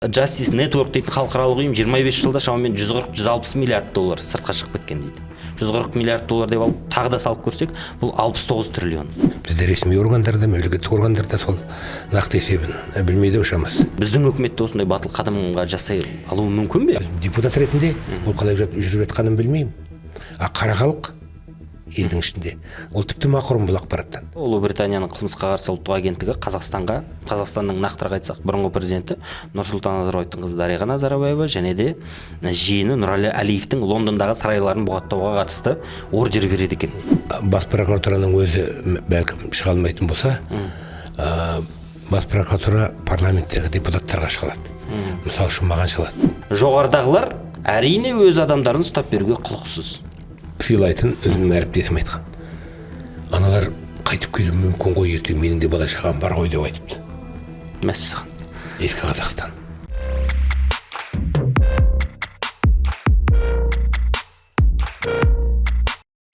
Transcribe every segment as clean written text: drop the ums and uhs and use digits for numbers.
Justice Network дейтін халықаралық ұйым 25 жылда шамамен 140-160 миллиард доллар сыртқа шығып кеткен дейді. 140 миллиард доллар деп алып, тағы да салып көрсек, бұл 69 триллион. Бізде ресми органдарда, мемлекеттік органдарда сол нақты есебін білмейді шамасы. Біздің үкіметте осындай батыл қадамға жасай алуы мүмкін бе? Депутат ретінде ол қалай жүріп жатқанын білмеймін. Қара халық елдің ішінде ол тіпті мақұрым бұл ақпараттан. Ұлыбританияның қылмысқа қарсы ұлттық агенттігі Қазақстанның нақтырақ айтсақ бұрынғы президенті Нұрсұлтан Назарбаевтың қызы Дариға Назарбаева және де жиені Нұрәлі Әлиевтің Лондондағы сарайларын бұғаттауға қатысты ордер береді екен. Бас прокуратураның өзі бәлкім шыға алмайтын болса, бас прокуратура парламенттегі депутаттарға шығарады. Мысалы үшін маған шығарады. Жоғарыдағылар әрине өз адамдарын ұстап беруге құлықсыз. Сыйлайтын өзімнің әріптесім айтқан. Аналар қайтып келуі мүмкін ғой, ертең менің де бала шағам бар ғой деп айтыпты. Мәссаған. Ескі Қазақстан.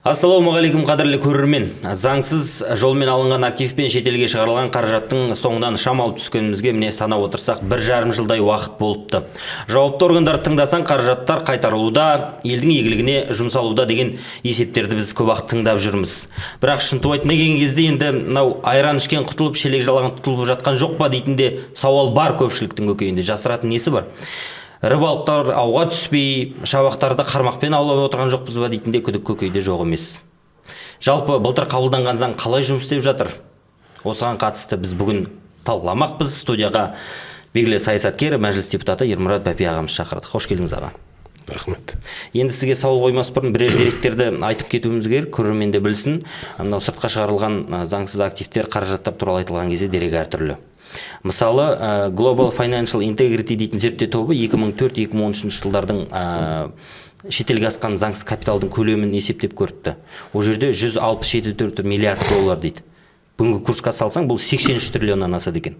Ассалаумағалейкум, қадірлі көрермен. Заңсыз жолмен алынған активпен шетелге шығарылған қаражаттың соңынан шамал түскенімізге міне санап отырсақ 1,5 жылдай уақыт болыпты. Жауапты органдар тыңдасаң, қаражаттар қайтарылуда, елдің игілігіне жұмсалуда деген есептерді біз көп уақыт тыңдап жүрміз. Бірақ шынтуайтына келген кезде енді мынау айран ішкен құтылып, шелек жалаған тұтылып жатқан жоқ па дейтінде сауал бар көпшіліктің көкейінде. Жасыратын несі бар? Ірі балықтар ауға түспей, шабақтарды қармақпен аулап отырған жоқпыз ба дейтінде күдік көкейде жоқ емес. Жалпы былтыр қабылданған заң қалай жұмыс істеп жатыр? Осыған қатысты біз бүгін талқыламақпыз. Студияға белгілі саясаткер, мәжіліс депутаты Ермұрат Бәпи ағамыз шақырдық. Қош келдіңіз аға. Рахмет. Енді сізге сауал қоймас бұрын бірер деректерді айтып кетуіміз керек, көрермен де білсін. Мынау сыртқа шығарылған заңсыз активтер, қаражаттар туралы айтылған кезде дерек әртүрлі. Мысалы, Global Financial Integrity дейтін зерттеу тобы 2004-2013 жылдардың шетелге асқан заңсыз капиталдың көлемін есептеп көріпті. Ол жерде 164 миллиард доллар дейді. Бүгінгі курсқа салсаң, бұл 83 триллионнан асады екен.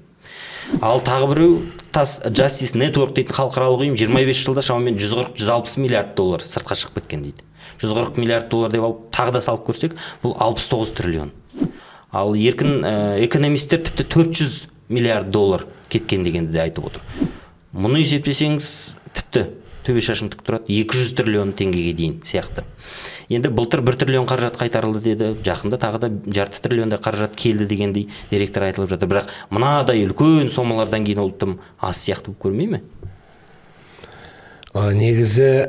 Ал тағы біреу Justice Network дейтін халықаралық ұйым 25 жылда шамамен 140-160 миллиард доллар сыртқа шығып кеткен дейді. 140 миллиард доллар деп алып, тағы да салып көрсек, бұл 69 триллион. Ал еркін экономистер тіпті 400 миллиард доллар кеткен дегенді де айтып отыр. Мұны есептесеңіз, тіпті төбе шашың тік тұрады, 200 триллион теңгеге дейін сияқты. Енді былтыр 1 триллион қаражат қайтарылды деді, жақында тағы да жарты триллиондай қаражат келді дегендей деректер айтылып жатыр. Бірақ мынадай үлкен сомалардан кейін ол тым аз сияқты болып көрмей ме? Негізі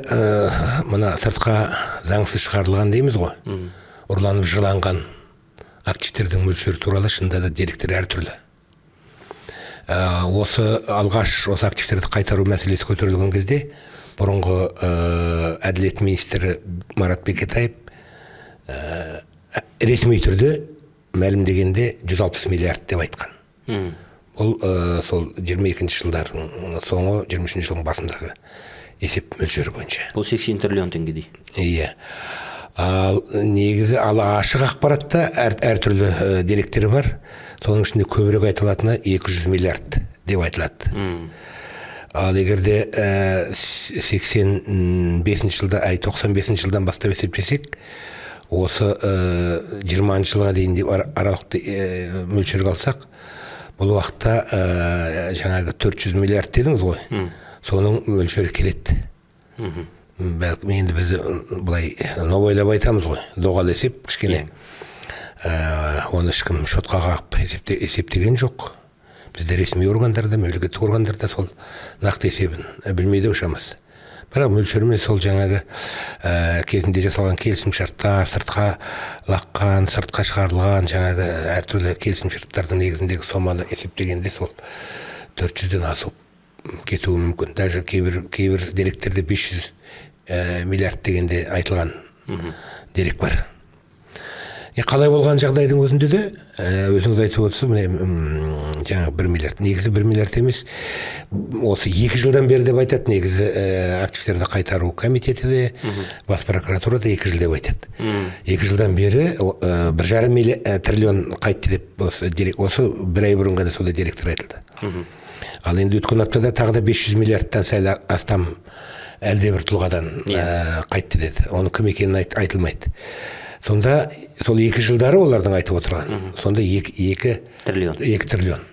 мына сыртқа заңсыз шығарылған дейміз ғой. Ұрланып жыланған активтердің мөлшері туралы шынында да деректер әртүрлі. Осы алғаш осы активтерді қайтару мәселесі көтерілген кезде бұрынғы әділет министрі Марат Бекетаев ресми түрде мәлімдегенде 160 миллиард деп айтқан. Бұл сол 22-ші жылдардың соңы, 23-ші жылдың басындағы есеп мөлшері бойынша. Бұл 80 триллион теңгедей. Иә. Негізі ашық ақпаратта әртүрлі деректері бар. Соның ішінде көбірек айтылатыны 200 миллиард деп айтылады. Ал егерде 95-ші жылда, 95-ші жылдан бастап есептесек, осы 20-ші жылға дейін аралықты мөлшерге алсақ, бұл уақытта жаңағы 400 миллиард дедіңіз ғой, соның мөлшері келеді. Бәлкім енді біз бұлай нобайлап айтамыз ғой, доғал есеп кішкене. Оны ешкім шотқа қағып есептеген жоқ. Бізде ресми органдарда, мемлекеттік органдарда сол нақты есебін білмейді шамасы. Бірақ мөлшермен сол жаңағы кезінде жасалған келісімшарттар, сыртқа лаққан, сыртқа шығарылған жаңағы әртүрлі келісімшарттардың негізіндегі соманы есептегенде сол 400-ден асып кетуі мүмкін. Даже кейбір деректерде 500 миллиард дегенде айтылған дерек бар. Қалай болған жағдайдың өзінде де өзіңіз айтып отырсыз, жаңағы 1 миллиард. Негізі 1 миллиард емес, осы 2 жылдан бері деп айтады. Негізі активтерді қайтару комитеті де, бас прокуратура да 2 жыл деп айтады. 2 жылдан бері 1,5 триллион қайтты деп осы бір ай бұрын ғана сондай деректер айтылды. Ал енді өткен аптада тағы да 500 миллиардтан сәл астам әлде бір тұлғадан қайтты деді. Оның кім екенін айтылмайды. Сонда сол 2 жылдары олардың айтып отырған. Сонда 2 триллион.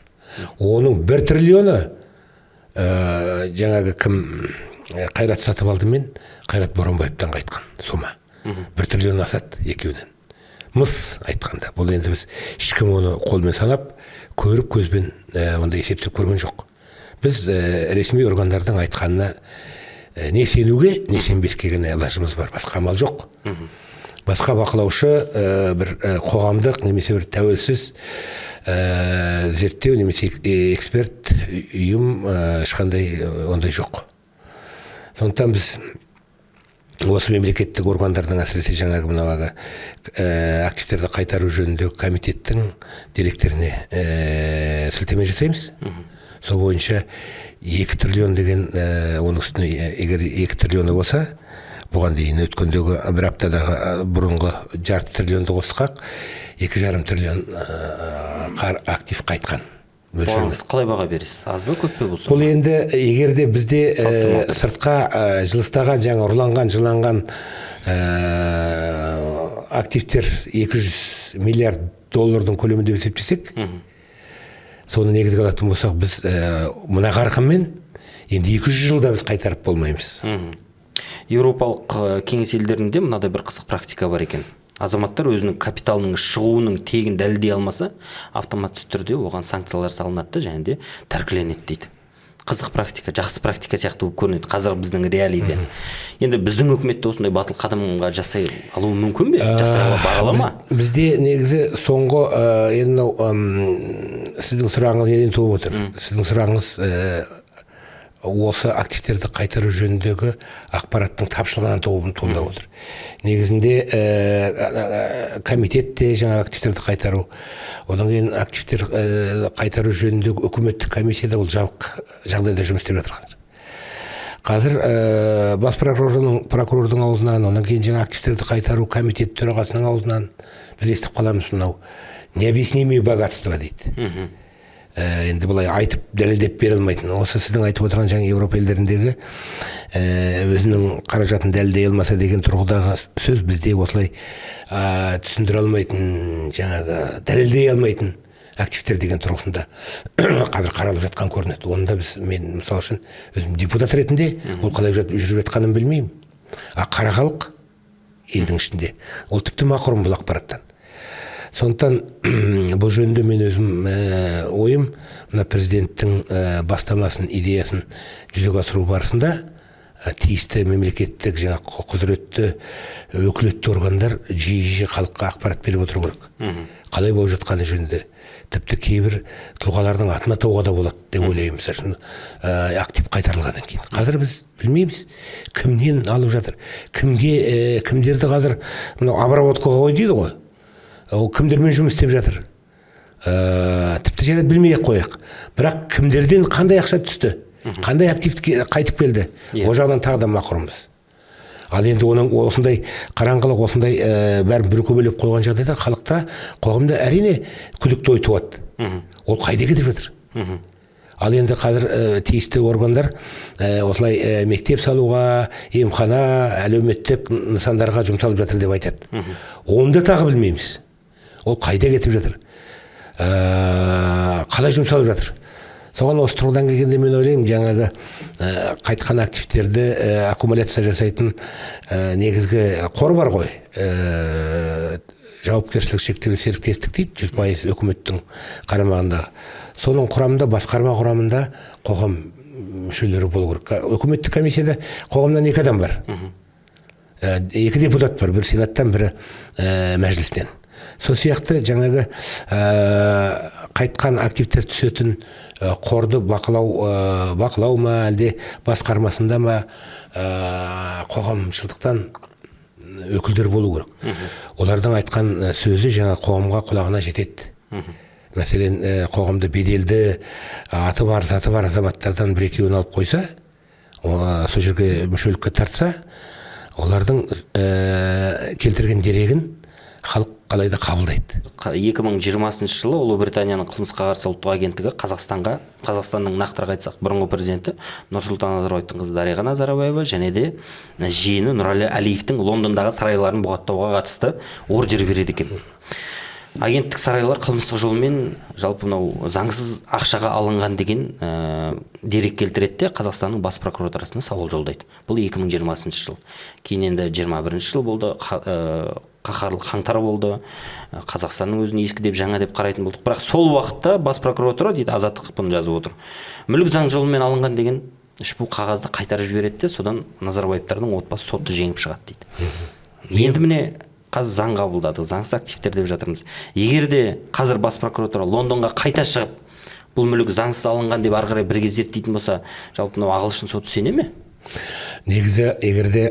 Оның 1 триллионы жаңағы кім Қайрат Сатыбалды мен Қайрат Боранбаевтан қайтқан сома 1 триллион асады екеуінен. Мыс айтқанда, бұл енді біз ешкім оны қолмен санап, көріп көзбен онда есептеп көрген жоқ. Біз ресми органдардың айтқанына не сенуге, не сенбеске ғана илажымыз бар, басқа амал жоқ. Басқа бақылаушы бір қоғамдық немесе бір тәуелсіз зерттеу немесе эксперт ұйым ешқандай ондай жоқ. Сондықтан біз осы мемлекеттік органдардың әсіресе жаңағы мынау активтерді қайтару жөніндегі комитеттің директоріне сілтеме жасаймыз. Сол бойынша 2 триллион деген оның үстіне егер 2 триллионы болса, бұған дейін өткендегі бір аптадағы бұрынғы жарты триллионды қосқақ 2,5 триллион актив қайтқан. Сіз қалай баға бересіз? Аз ба, көп пе болса? Бұл енді егерде бізде сыртқа жылыстаған, жаңа ұрланған, жыланған активтер 200 миллиард доллардың көлемінде есептесек, соны негізге алатын болсақ, біз мына қарқынмен енді 200 жылда біз қайтарып болмаймыз. Еуропалық кеңес елдерінде мынадай бір қызық практика бар екен. Азаматтар өзінің капиталының шығуының тегін дәлелдей алмаса, автоматты түрде оған санкциялар салынады және де тәркіленеді дейді. Қызық практика, жақсы практика сияқты болып көрінеді қазір біздің реалиде. Енді біздің үкіметте осындай батыл қадамға жасай алуы мүмкін бе? Жасай ала ма? Бізде негізі соңғы енді сіздің сұрағыңыз неден туып отыр? Сіздің сұрағыңыз осы активтерді қайтару жөніндегі ақпараттың тапшылығынан туындап отыр. Негізінде комитетте жаңа активтерді қайтару, одан кейін активтер қайтару жөніндегі үкіметтік комиссияда ол жабық жағдайда жұмыс істеп жатыр. Қазір бас прокурордың аузынан, одан кейін жаңа активтерді қайтару комитет төрағасының аузынан біз естіп қаламыз, мынау необъяснимое богатство дейді. Енді бұлай айтып дәлелдеп бере алмайтын. Осы сіздің айтып отырған жаңа Еуропа елдеріндегі өзінің қаражатын дәлелдей алмаса деген тұрғыдағы сөз бізде осылай түсіндіре алмайтын, жаңағы дәлелдей алмайтын активтер деген тұрғысында қазір қаралып жатқан көрінеді. Онда мен мысалы үшін өзім депутат ретінде ол қалай жүріп жатқанын білмеймін. Қара халық елдің ішінде ол тіпті мақұрым бұл ақпараттан. Сондықтан бұл жөнінде мен өзім ойым, мына президенттің бастамасын, идеясын жүзеге асыру барысында тиісті мемлекеттік жаңа құзыретті өкілетті органдар жиі халыққа ақпарат беріп отыру керек. Қалай болып жатқаны жөнінде. Тіпті кейбір тұлғалардың атын атауға да болады деп ойлаймын. Мысалы, актив қайтарылғаннан кейін. Қазір біз білмейміз, кімнен алып жатыр. Кімдерді қазір обработкаға қой дейді ғой. Ол кімдермен жұмыс істеп жатыр. Тіпті жарайды білмей-ақ қояқ. Бірақ кімдерден қандай ақша түсті, қандай активті қайтып келді, о жағынан тағы да мақұрымыз. Ал енді оның осындай қараңғылық, осындай бәрін бір көбелеп қойған жағдайда халықта, қоғамда әрине күдікті ой туады. Ол қайда кетіп жатыр? Ал енді қазір тиісті органдар осылай мектеп салуға, емхана, әлеуметтік нысандарға жұмсалып жатыр деп айтады. Оны да тағы білмейміз. Ол қайда кетіп жатыр? Қалай жұмсалып жатыр? Соған осы тұрғыдан келгенде мен ойлаймын, жаңағы қайтқан активтерді аккумуляция жасайтын негізгі қор бар ғой. Жауапкершілік шектеулі серіктестік дейді, 100% үкіметтің қарамағындағы. Соның құрамында, басқарма құрамында қоғам мүшелері болу керек. Үкіметтік комиссияда қоғамнан 2 адам бар. 2 депутат бар, бір сенаттан, бірі мәжілістен. Сол сияқты жаңағы қайтқан активтер түсетін қорды бақылау ма, әлде басқармасында ма қоғамшылдықтан өкілдер болу керек. Олардың айтқан сөзі жаңа қоғамға құлағына жетеді. Мәселен, қоғамда беделді аты бар, заты бар азаматтардан бір-екеуін алып қойса, сол жерге мүшелікке тартса, олардың келтірген дерегін халық қалайда қабылдайды. 2020 жылы Ұлыбританияның қылмысқа қарсы ұлттық агенттігі Қазақстанның нақтырақ айтсақ бұрынғы президенті Нұрсұлтан Назарбаевтың қызы Дариға Назарбаева және де жиені Нұрәлі Әлиевтің Лондондағы сарайларын бұғаттауға қатысты ордер береді екен. агенттік сарайлар қылмыстық жолмен жалпы мынау заңсыз ақшаға алынған деген дерек келтіреді де Қазақстанның бас прокуратурасына сауал жолдайды. Бұл 2020 жыл. Кейін енді 21 жыл болды, қаһарлы қаңтар болды. Қазақстанның өзін ескі деп жаңа деп қарайтын болдық. Бірақ сол уақытта бас прокуратура дейді, Азаттық бұны жазып отыр. Мүлік заң жолымен алынған деген бұл қағазды қайтарып жібереді де, содан Назарбаевтардың отбасы сотты жеңіп шығады дейді. Енді міне қазір заң қабылдадық, заңсыз активтер деп жатырмыз. Егер де қазір бас прокуратура Лондонға қайта шығып, бұл мүлік заңсыз алынған деп ары қарай бірге зерттейтін болса, жалпы мынау ағылшын соты сене ме? Негізі, егер де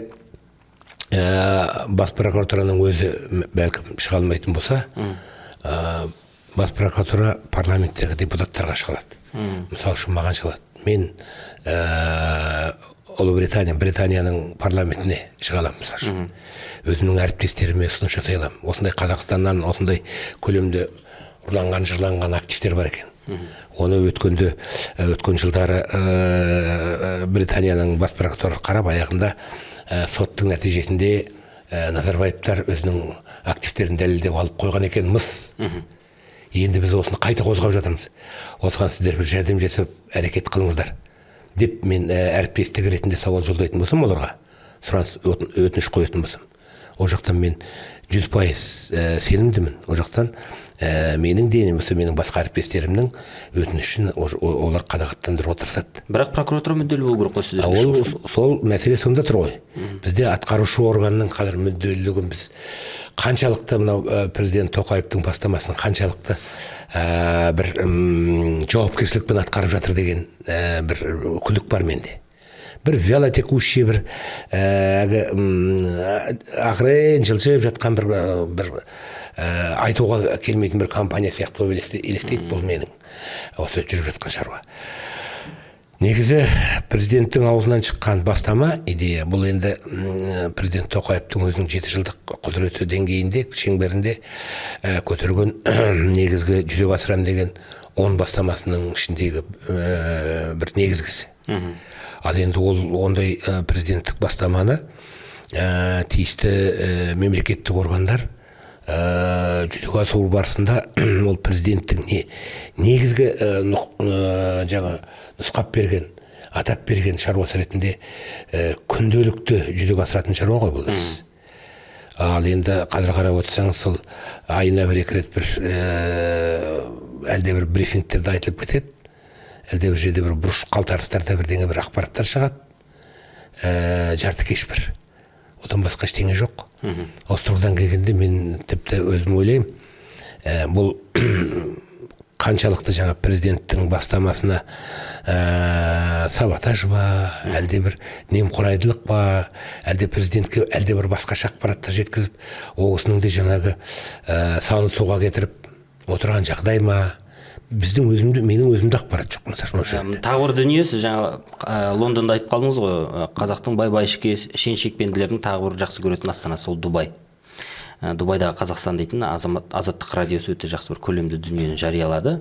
бас прокуратураның өзі бәлкім шыға алмайтын болса, бас прокуратура парламенттегі депутаттарға шығалады. Мысалы үшін маған шығалады. Мен Британияның парламентіне шыға аламын, мысалы үшін. Өзімнің әріптестеріме ұсыныс жасай аламын. Осындай Қазақстаннан осындай көлемде ұрланған, жырланған активтер бар екен. Оны өткен жылдары Британияның бас прокуратурасы қарап, аяғында соттың нәтижесінде Назарбаевтар өзінің активтерін дәлелдеп алып қойған екен, мыс. Енді біз осыны қайта қозғап жатырмыз. Осыған сіздер бір жәрдем жасап әрекет қылыңыздар деп мен әріптестік ретінде сауал жолдайтын болсам, оларға сұраныс өтініш қоятын болсам, ол жақтан мен 100% сенімдімін. Ол жақтан менің де немесе менің басқа әріптестерімнің өтінішін олар қанағаттандыруға тырысады. Бірақ прокуратура мүдделі болу керек қой сіздер. Сол мәселе сонда тұр ғой. Бізде атқарушы органның қазір мүдделілігін біз қаншалықты мынау президент Тоқаевтың бастамасын қаншалықты бір жауапкершілікпен атқарып жатыр деген бір күдік бар менде. Бір вялотекущий, бір ақырын жылжып жатқан бір айтуға келмейтін бір компания сияқты елестейді бұл менің осы жүріп жатқан шаруа. Негізі президенттің аузынан шыққан бастама идея, бұл енді президент Тоқаевтың өзінің 7 жылдық құзыреті деңгейінде, шеңберінде көтерген негізгі жүзеге асырам деген 10 бастамасының ішіндегі бір негізгісі. Ал енді ол ондай президенттік бастаманы тиісті мемлекеттік органдар жүзеге асыру барысында ол президенттің негізгі нұсқап берген, атап берген шаруасы ретінде күнделікті жүзеге асыратын шаруа ғой бұл іс. Ал енді қазір қарап отырсаңыз, сол айына бір-екі рет бір әлде бір брифингтерде айтылып кетеді. Әлде бір жерде бір бұрыш қалтарыстарда бірдеңе бір ақпараттар шығады. Жарты кеш бір. Одан басқа ештеңе жоқ. Осы тұрғыдан келгенде мен тіпті өзім ойлаймын, бұл қаншалықты жаңа президенттің бастамасына саботаж ба, әлде бір немқұрайдылық па, әлде президентке әлде бір басқаша ақпараттар жеткізіп, осының де жаңағы салын суға кетіріп отырған жағдай ма? Менің өзімде ақпарат жоқ. Тағы бір дүние, сіз жаңа Лондонда айтып қалдыңыз ғой, қазақтың бай-байшыке шен-шекпенділердің тағы бір жақсы көретін астанасы ол Дубай. Дубайдағы Қазақстан дейтін Азаттық радиосы өте жақсы бір көлемді дүниені жариялады.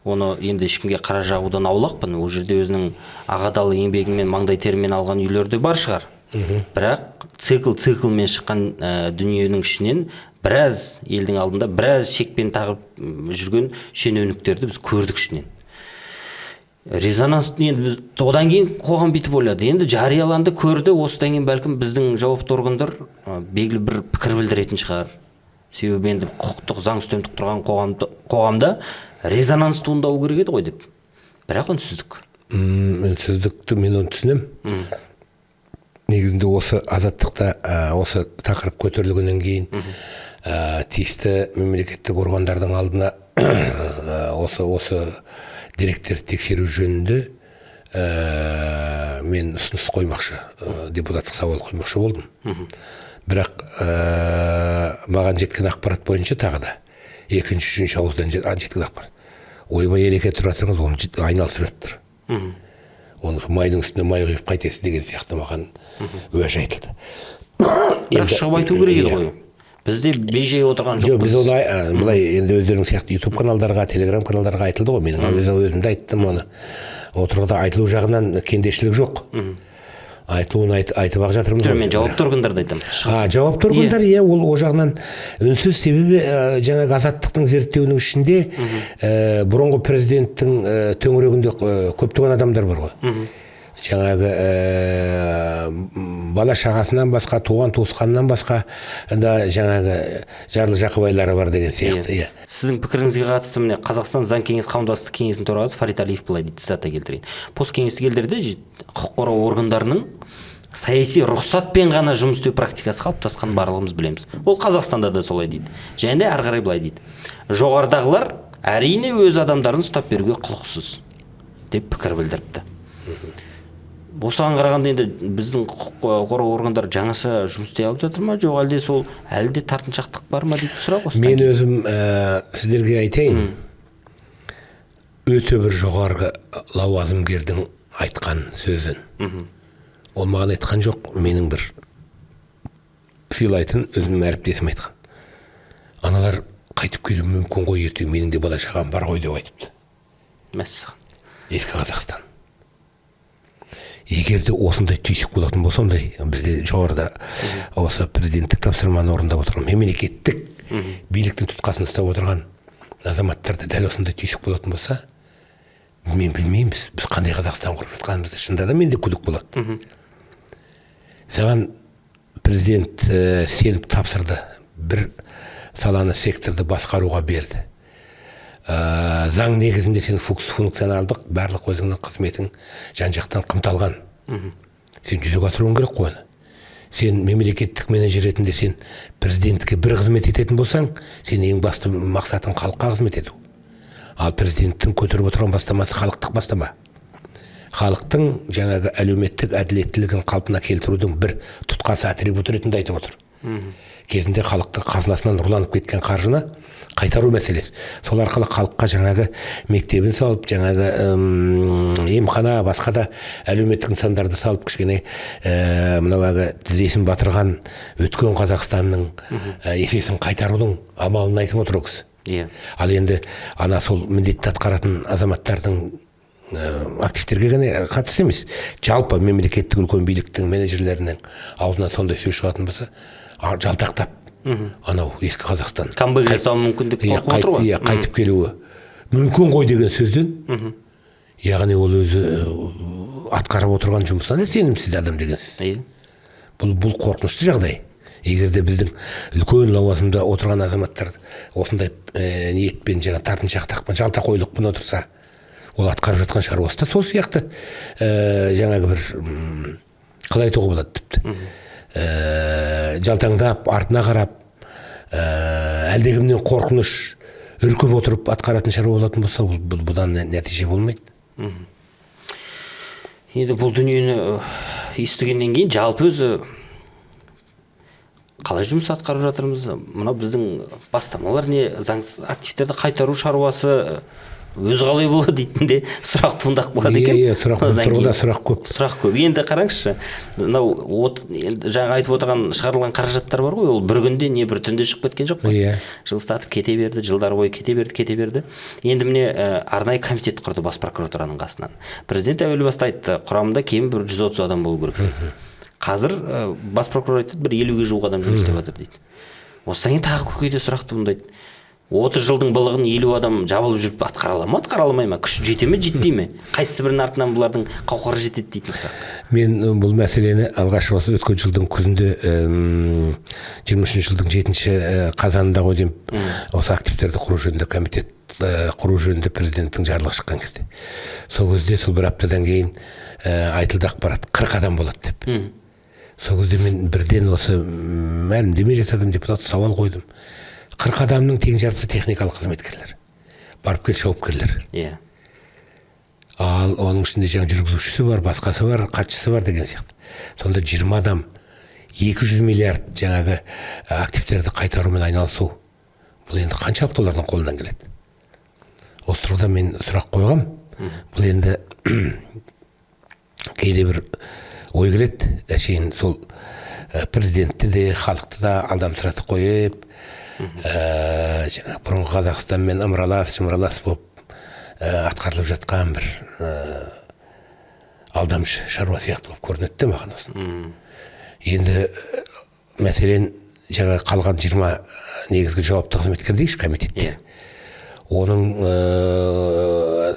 Оны енді ешкімге қара жағудан аулақпын. Ол жерде өзінің ағадалы еңбегімен, маңдай терімен алған үйлерде бар шығар. Бірақ циклмен шыққан дүниенің ішінен біраз елдің алдында біраз шекпен тағып жүрген шенеуніктерді біз көрдік ішінен. Резонанс, енді одан кейін қоғам бүйтіп ойлады. Енді жарияланды, көрді, осыдан кейін бәлкім біздің жауапты органдар белгілі бір пікір білдіретін шығар. Себебі енді құқықтық заң үстемдік тұрған қоғамда резонанс туындауы керек еді ғой деп. Бірақ үнсіздік. Үнсіздікті мен оны түсінемін. Негізінде осы азаттықта осы тақырып көтерілгеннен кейін тиісті мемлекеттік органдардың алдына осы деректерді тексеру жөнінде мен ұсыныс қоймақшы, депутаттық сауал қоймақшы болдым. Бірақ маған жеткен ақпарат бойынша тағы да екінші, үшінші ауыздан жеткен ақпарат. Ойбай ереке тұра тұрыңыз, оны айналысып жатыр. Оны майдың үстіне май құйып қайтесіз деген сияқты маған уәж айтылды. Бірақ шығып айту керек еді ғой. Бізде бейжей отырған жоқпыз. Біз оны былай енді өздерінің сияқты YouTube каналдарға, Telegram каналдарға айтылды ғой. Мен өзімде айттым оны. Отырғыда айтылу жағынан кендешілік жоқ. айтылуын айтып ақ жатырмыз ғой. Мен жауапты органдарды айтамын. Жауапты органдар, ол жағынан үнсіз, себебі жаңағы азаттықтың зерттеуінің ішінде бұрынғы президенттің төңірегінде көптеген адамдар бар ғой. Жаңағы бала шағасынан басқа, туған туысқаннан басқа да жаңағы жарлы жақыбайлары бар деген сияқты. Сіздің пікіріңізге қатысты міне Қазақстан заң кеңес қауымдастық кеңесінің төрағасы Фарит Алиев былай дейді, цитата келтірген. Посткеңестік елдерде құқық қорғау органдарының саяси рұқсатпен ғана жұмыс істеу практикасы қалыптасқанын барлығымыз білеміз. Ол Қазақстанда да солай дейді. Және де ары қарай былай дейді. Жоғарыдағылар әрине өз адамдарын ұстап беруге құлықсыз деп пікір білдіріпті. Осыған қарағанда енді біздің құқық қорғау органдары жаңаша жұмыс істей алып жатыр ма, жоқ әлде сол әлде тартыншақтық бар ма дейді сұрақ. Мен өзім сіздерге айтайын, өте бір жоғарғы лауазымгердің айтқан сөзін. Ол маған айтқан жоқ, менің бір сыйлайтын өзім әріптесім айтқан. Аналар қайтып келуі мүмкін ғой ертең, менің де бала шағам бар ғой деп айтыпты. Мәссаған. Ескі Қазақстан. Егер де осындай түйсік болатын болса, ондай бізде жоғарыда осы президенттік тапсырманы орындап отырған, мемлекеттік биліктің тұтқасын ұстап отырған азаматтарда дәл осындай түйсік болатын болса, мен білмейміз, біз қандай Қазақстан құрып жатқанымызды. Шынында да менде күдік болады. Саған президент сеніп тапсырды, бір саланы, секторды басқаруға берді. Заң негізінде сен функционалдық барлық өзіңнің қызметің жан-жақтан қымталған. Сен жүзеге асыруың керек қой оны. Сен мемлекеттік менеджер ретінде сен президентке бір қызмет ететін болсаң, сен ең басты мақсатың халыққа қызмет ету. Ал президенттің көтеріп отырған бастамасы халықтық бастама. Халықтың жаңағы әлеуметтік әділеттілігін қалпына келтірудің бір тұтқасы атрибут ретінде айтып отыр. Кезінде халықты қазынасынан ұрланып кеткен қаржыны қайтару мәселесі. Сол арқылы халыққа жаңағы мектебін салып, жаңағы емхана, басқа да әлеуметтік нысандарды салып, кішкене мынау тізесін батырған өткен Қазақстанның есесін қайтарудың амалын айтып отыр ол кісі. Ал енді ана сол міндетті атқаратын азаматтардың активтерге ғана қатысты емес, жалпы мемлекеттік үлкен биліктің менеджерлерінің аузынан сондай сөз шығатын болса, жалтақтап анау ескі Қазақстан камбэк жасау мүмкіндік қорқып отыр ғой. Қайтып келуі мүмкін ғой деген сөзден, яғни ол өзі атқарып отырған жұмысына да сенімсіз адам деген сөз. Бұл қорқынышты жағдай. Егер де біздің үлкен лауазымда отырған азаматтар осындай ниетпен, жаңа тартыншақтықпен, жалтақойлықпен отырса, ол атқарып жатқан шаруасы да сол сияқты жаңағы бір қалай айтуға болады тіпті. Жалтаңдап, артына қарап, әлдекімнен қорқыныш үркіп отырып атқаратын шаруа болатын болса, бұдан нәтиже болмайды. Енді бұл дүниені естігеннен кейін жалпы өзі қалай жұмыс атқарып жатырмыз? Мына біздің бастамалар не, заңсыз активтерді қайтару шаруасы өзі қалай болады дейтінде сұрақ туындап қалады екен. Тұрғыда сұрақ көп. Сұрақ көп. Енді қараңызшы, мынау жаңа айтып отырған шығарылған қаражаттар бар ғой, ол бір күнде не бір түнде шығып кеткен жоқ қой. Жылыстатып кете берді, жылдар бойы кете берді. Енді міне арнайы комитет құрды бас прокуратураның қасынан. Президент әуелі баста айтты, құрамында кем бір 130 адам болу керек. Қазір бас прокурор айтты, бір 50-ге жуық адам жұмыс істеп жатыр дейді. Осыдан кейін тағы көкейде сұрақ туындайды. 30 жылдың былығын 50 адам жабылып жүріп атқара ала ма, атқара алмай ма? Күш жете ме, жетпей ме? Қайсысы бірінің артынан бұлардың қауқары жетеді дейтін сұрақ. Мен бұл мәселені алғаш осы өткен жылдың күзінде 23 жылдың 7 қазанында қойдым. Осы активтерді құру жөнінде комитет құру жөнінде президенттің жарлығы шыққан кезде. Сол кезде сол бір аптадан кейін айтылды ақпарат 40 адам болады деп. Сол кезде мен бірден осы мәлімдеме жасадым, депутат сауал қойдым. 40 адамның тең жартысы техникалық қызметкерлер, барып кел шауыпкерлер. Ал оның ішінде жаңа жүргізушісі бар, басқасы бар, қатшысы бар деген сияқты. Сонда 20 адам 200 миллиард жаңағы активтерді қайтарумен айналысу. Бұл енді қаншалықты олардың қолынан келеді? Осы тұрғыда мен сұрақ қойғам. Бұл енді кейде бір ой келеді, әшейін сол президентті де, халықты да алдамсыратып қойып, бұрынғы Қазақстанмен ымыралас болып атқарылып жатқан бір алдамшы шаруа сияқты болып көрінеді де маған осы. Енді мәселен жаңа қалған 20 негізгі жауапты қызметкер дейікші комитетте. Оның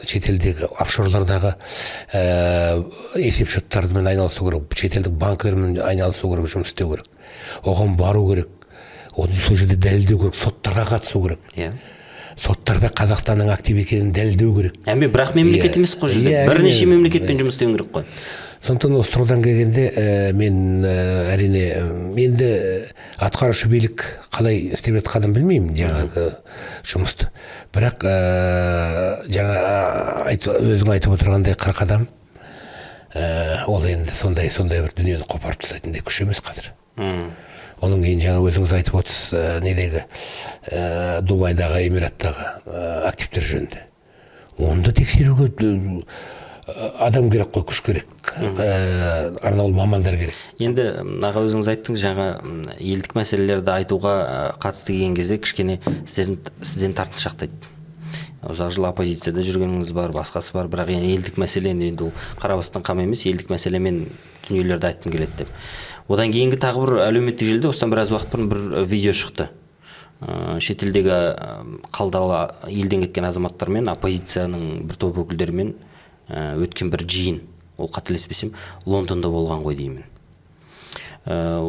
шетелдегі офшорлардағы есепшоттармен айналысу керек, шетелдік банкілермен айналысу керек, жұмыс істеу керек. Оған бару керек, оны сол жерде дәлелдеу керек, соттарға қатысу керек. Соттарда Қазақстанның актив екенін дәлелдеу керек. Бірақ мемлекет емес қой жерде. Бірнеше мемлекетпен жұмыс істеу керек қой. Сондықтан осы тұрғыдан келгенде мен әрине енді атқарушы билік қалай істеп жатқанын білмеймін жаңағы жұмысты. Бірақ жаңа өзің айтып отырғандай 40 адам ол енді сондай бір дүниені қопарып тастайтындай күш емес қазір. Оның кейін жаңа өзіңіз айтып отырсыз недегі Дубайдағы, Эмираттағы активтер жөнінде. Оны да тексеруге адам керек қой, күш керек, арнаулы мамандар керек. Енді аға өзіңіз айттыңыз, жаңа елдік мәселелерді айтуға қатысты келген кезде кішкене сізден тартыншақтайды. Ұзақ жыл оппозицияда жүргеніңіз бар, басқасы бар, бірақ елдік мәселе енді ол қарабастан қам емес, елдік мәселемен дүниелерді айтқым келеді деп. Одан кейінгі тағы бір әлеуметтік желіде осыдан біраз уақыт бұрын бір видео шықты. Шетелдегі қалдалы елден кеткен азаматтармен оппозицияның бір топ өкілдерімен өткен бір жиын, ол қателеспесем Лондонда болған ғой деймін.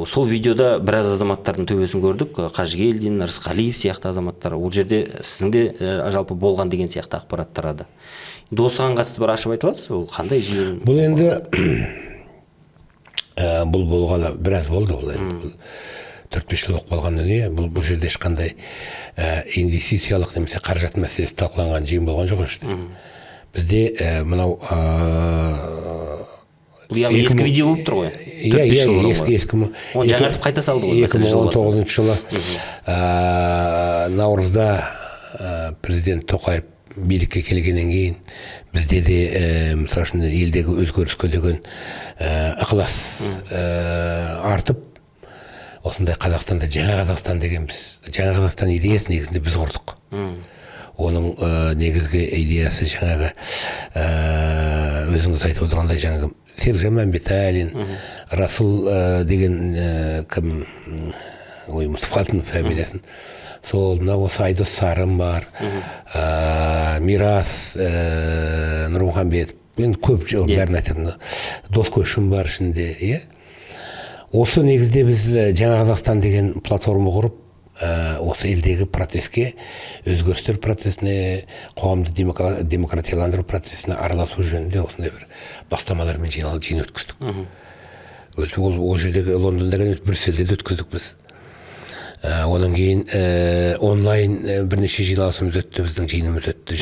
Сол видеода біраз азаматтардың төбесін көрдік, Қажыгелдин, Рысқалиев сияқты азаматтар. Ол жерде сіздің де жалпы болған деген сияқты ақпарат тарады. Енді осыған қатысты бір ашып айта аласыз, ол қандай жиын? Бұл енді бұл болғалы біраз болды, ол енді 4-5 жыл болып қалған дүние. Бұл жерде ешқандай инвестициялық немесе қаражат мәселесі талқыланған жиын болған жоқ işte. Бізде мынау бұл яғни ескі видео болып тұр ғой. Ескі. Оны жаңартып қайта салды ғой. 2019 жылы наурызда президент Тоқаев билікке келгеннен кейін бізде де мысалы үшін елдегі өзгеріске деген ықылас артып, осындай Қазақстанда жаңа Қазақстан деген жаңа Қазақстан идеясы негізінде біз құрдық. Оның негізгі идеясы жаңағы өзіңіз айтып отырғандай жаңағы Сержан Мәмбеталин, Расул деген кім, Мұстафатың фамилиясын. Сол, мына осы Айдос Сарым бар, Мирас Нұрмұхамбетов, енді көп бәрін айтатын, Дос Көшім бар ішінде. Осы негізде біз жаңа Қазақстан деген платформа құрып, осы елдегі процеске, өзгерістер процесіне, қоғамды демократияландыру процесіне араласу жөнінде осындай бір бастамалармен жиын өткіздік. Ол жердегі Лондондағы Брюссельде де өткіздік біз. Онан кейін онлайн бірнеше жиналысымыз өтті, біздің жиынымыз өтті,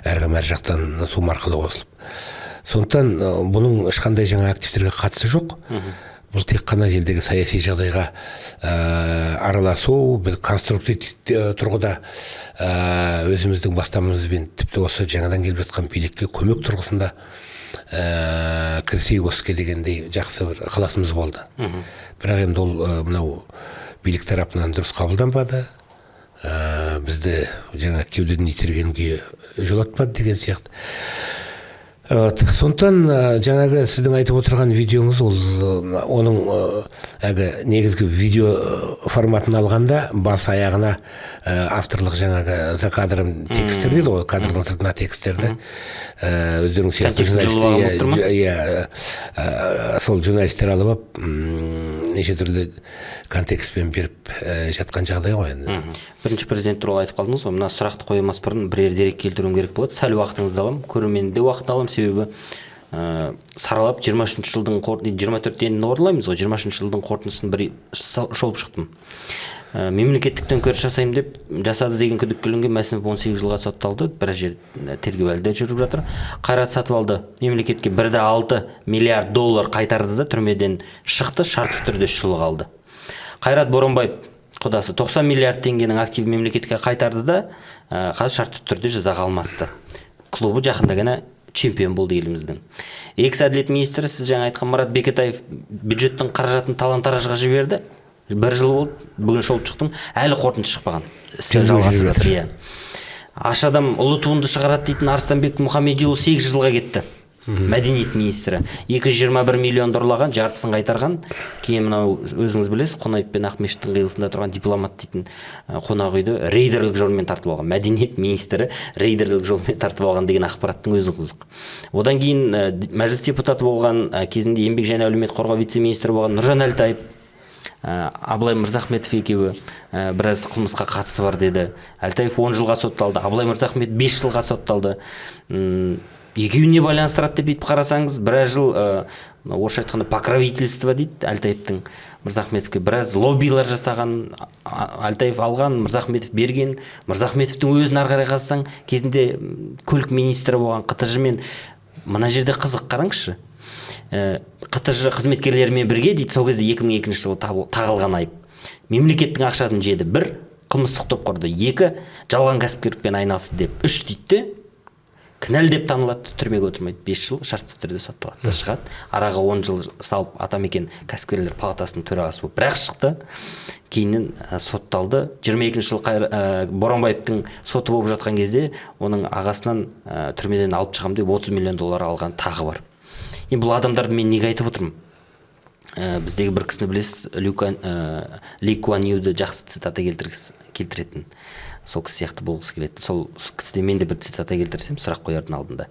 әркім әр жақтан Zoom арқылы қосылып. Сондықтан бұның ешқандай жаңа активтерге қатысы жоқ. Бұл тек қана елдегі саяси жағдайға араласу, біз конструктив тұрғыда өзіміздің бастамамызбен тіпті осы жаңадан келіп жатқан билікке көмек тұрғысында кірісейік осыке дегендей жақсы бір ықыласымыз болды. Бірақ енді ол мынау билік тарапынан дұрыс қабылданбады, бізді жаңа кеудеден итерген күйі жолатпады деген сияқты. Сондықтан жаңағы сіздің айтып отырған видеоңыз, оның негізгі видео форматын алғанда бас аяғына авторлық жаңағы за кадрым текстер дейді ғой, кадрдың сыртына текстерді. Өздерің сол журналистер алып, неше түрлі контекстпен беріп жатқан жағдай ғой. Бірінші президент туралы айтып қалдыңыз ғой, мына сұрақты қоймас бұрын бірер дерек келтіруім керек болады. Сәл уақытыңызды алам, көрерменде уақыт алам, себебі саралап 23 жылдың 24 енді орындаймыз ғой, 23 жылдың қорытындысын бір шолып шықтым. Мемлекеттік төңкеріс жасаймын деп жасады деген күдікке ілінген Мәсімов 18 жылға сотталды, біраз жер тергеу әлі де жүріп жатыр. Қайрат Сатыбалды мемлекетке 1,6 миллиард доллар қайтарды да түрмеден шықты, шартты түрде 3 жыл қалды. Қайрат Боранбаев құдасы 90 миллиард теңгенің активі мемлекетке қайтарды да қазір шартты түрде жазаға алмасты. Клубы жақында ғана чемпион болды еліміздің. Экс-әділет министрі, сіз жаңа айтқан Марат Бекетаев бюджеттің қаражатын талан-таражға жіберді. 1 жыл болды, бүгін шолып шықтым, әлі қорытынды шықпаған. Істі жалғасып жатыр. Аш адам ұлы туынды шығарады дейтін Арыстанбек Мұхамедиұлы 8 жылға кетті. Мәдениет министрі 221 миллион ұрлаған, жартысын қайтарған. Кейін мынау өзіңіз білесіз, Қонаев пен Ақмешіттің қиылысында тұрған дипломат дейтін қонақ үйді рейдерлік жолмен тартып алған. Мәдениет министрі рейдерлік жолмен тартып алған деген ақпараттың өзі қызық. Одан кейін мәжіліс депутаты болған, кезінде еңбек және әлеуметтік қорғау вице-министрі болған Нұржан Әлтаев, Абылай Мырзахметов екеуі біраз қылмысқа қатысы бар деді. Әлтаев 10 жылға сотталды, Абылай Мырзахмет 5 жылға сотталды. Екеуіне байланыстырады деп қарасаңыз, біраз жыл орысша айтқанда покровительство дейді Әлтаевтың Мырзахметовке, біраз лоббилар жасаған, Әлтаев алған, Мырзахметов берген. Мырзахметовтың өзін ары қарай қазсаң, кезінде көлік министрі болған қтж мен, мына жерде қызық қараңызшы, қтж қызметкерлерімен бірге дейді, сол кезде 2002 жылы тағылған айып. Мемлекеттің ақшасын жеді, 1 қылмыстық топ құрды, 2 жалған кәсіпкерлікпен айналысты деп, 3 дейді, кінәлі деп танылады, түрмеге отырмайды, 5 жыл шартты түрде сотталады, шығады. Араға 10 жыл салып Атамекен кәсіпкерлер палатасының төрағасы болып бірақ шықты. Кейіннен сотталды. 22 жыл Боранбаевтың соты болып жатқан кезде оның ағасынан түрмеден алып шығам деп 30 миллион доллар алған тағы бар. Енді бұл адамдарды мен неге айтып отырмын? Біздегі бір кісіні білесіз, Ли Куан Юді жақсы цитата келтіретін. Сол кісі сияқты болғысы келеді. Сол кісіде мен де бір цитата келтірсем, сұрақ қоярдың алдында.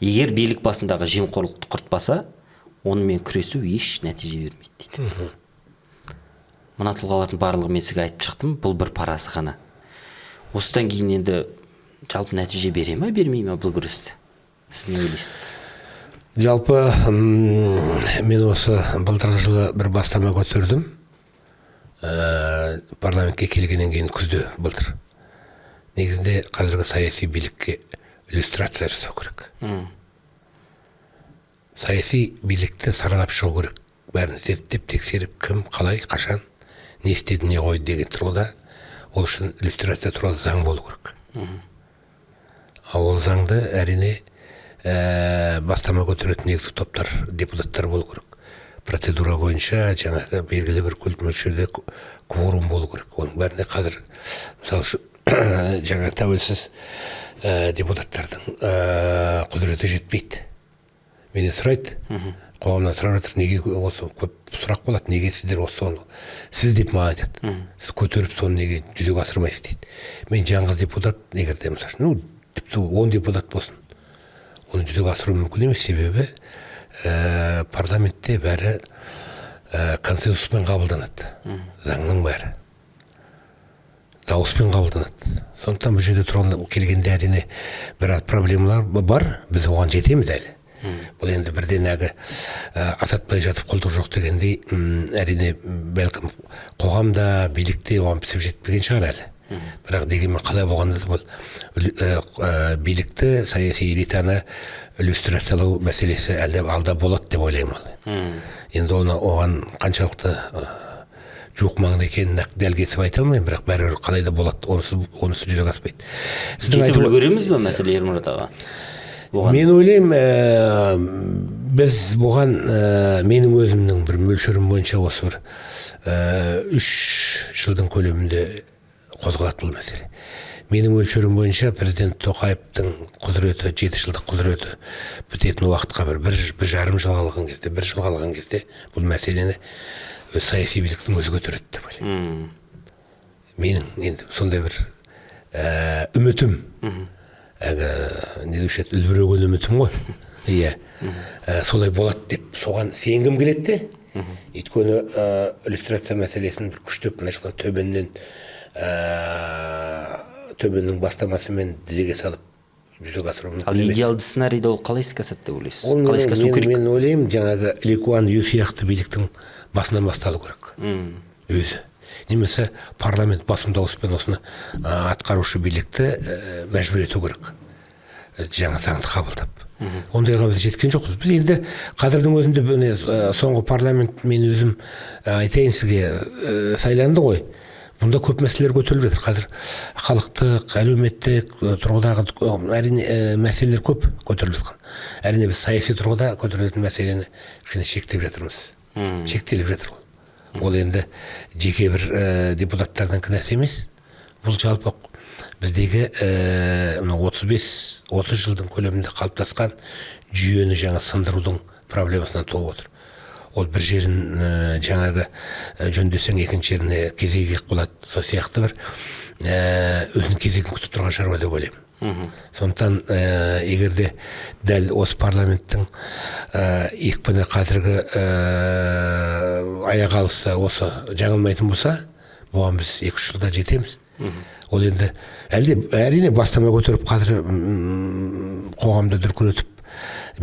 Егер билік басындағы жемқорлықты құртпаса, онымен күресу еш нәтиже бермейді дейді. Мына тұлғалардың барлығы мен сізге айтып шықтым, бұл бір парасы ғана. Осыдан кейін енді жалпы нәтиже бере ме, бермей ме бұл күрес? Сіз не ойлайсыз? Жалпы мен осы былтырғы жылы бір бастама көтердім. Парламентке келгеннен кейін күзде былтыр. Негізінде қазіргі саяси билікке иллюстрация жасау керек. Саяси билікті саралап шығу керек. Бәрін зерттеп, тексеріп, кім, қалай, қашан, не істеді, не қойды деген тұрғыда, ол үшін иллюстрация туралы заң болу керек. Ол заңды әрине бастама көтеретін негізгі топтар, депутаттар болу керек. Процедура бойынша жаңағы белгілі бір мөлшерде кворум болу керек. Оның бәріне қазір, мысалы, жаңа тәуелсіз депутаттардың құдіреті жетпейді. Менен сұрайды, қоғамнан сұрап жатыр, неге осы көп сұрақ болады, неге сіздер осы соны, сіз деп маған айтады. Сіз көтеріп соны неге жүзеге асырмайсыз дейді. Мен жаңғыз депутат, егер де мысалы, тіпті 10 депутат болсын, оны жүзеге асыру мүмкін емес, себебі парламентте бәрі консенсуспен қабылданады. Заңның бәрі дауыспен қабылданады. Сондықтан бұл жерде тұрған келгенде әрине бір проблемалар бар, біз оған жетеміз әлі. Бұл енді бірден әгі асатпай жатып қолдық жоқ дегендей, әрине бәлкім қоғамда, билікте оған пісіп жетпеген шығар әлі. Бірақ дегенмен қалай болғанда да бұл билікті, саяси элитаны иллюстрациялау мәселесі әлі алда болады деп ойлаймын. Енді оған қаншалықты жоқ маңды екенін дәл кетіп айта алмаймын, бірақ бәрібір қалай да болады, онысы жүзеге аспайды. Жетіп үлгереміз бе мәселе, Ермұрат аға? Мен ойлаймын, біз бұған менің өзімнің бір мөлшерім бойынша осы бір 3 жылдың көлемінде қозғалады бұл мәселе. Менің мөлшерім бойынша президент Тоқаевтың құзыреті, 7 жылдық құзыреті бітетін уақытқа бір жарым жыл қалған кезде, 1 жыл қалған кезде бұл мәселені саяси биліктің өзі көтереді деп ойлаймын. Менің енді сондай бір үмітім, не деуші еді, үлбіреген үмітім ғой. Иә, солай болады деп соған сенгім келеді де. Өйткені иллюстрация мәселесін бір күштеп мына төбеннің бастамасымен тізеге салып жүзеге асыру мүмкін емес. Ал идеалды сценарийді ол қалай іске асады деп ойлайсыз? Қалай іске асу керек? Мен ойлаймын, жаңағы Ли Куан Ю сияқты биліктің басынан басталу керек. Өзі. Немесе парламент басым дауыспен осыны атқарушы билікті мәжбүр ету керек. Жаңа заңды қабылдап. Ондайға біз жеткен жоқпыз. Біз енді қазірдің өзінде соңғы парламент мен өзім айтайын сізге сайланды ғой. Бұнда көп мәселелер көтеріліп жатыр. Қазір халықтық, әлеуметтік тұрғыдағы әрине мәселелер көп көтеріліп жатқан. Әрине біз саяси тұрғыда көтерілетін мәселені шектеп жатырмыз. Шектеліп жатыр ол. Ол енді жеке бір депутаттардың кінәсі емес. Бұл жалпы біздегі 30 жылдың көлемінде қалыптасқан жүйені жаңа сындырудың проблемасынан туып отыр. Ол бір жерін жаңағы жөндесең екінші жеріне кезегі келіп қалады. Сол сияқты бір өзінің кезегін күтіп тұрған шаруа деп ойлаймын. Сондықтан егерде дәл осы парламенттің екпіні қазіргі аяқ алысы осы жаңылмайтын болса, бұған біз 2-3 жылда жетеміз. Ол енді әрине бастама көтеріп қазір қоғамды дүркіретіп,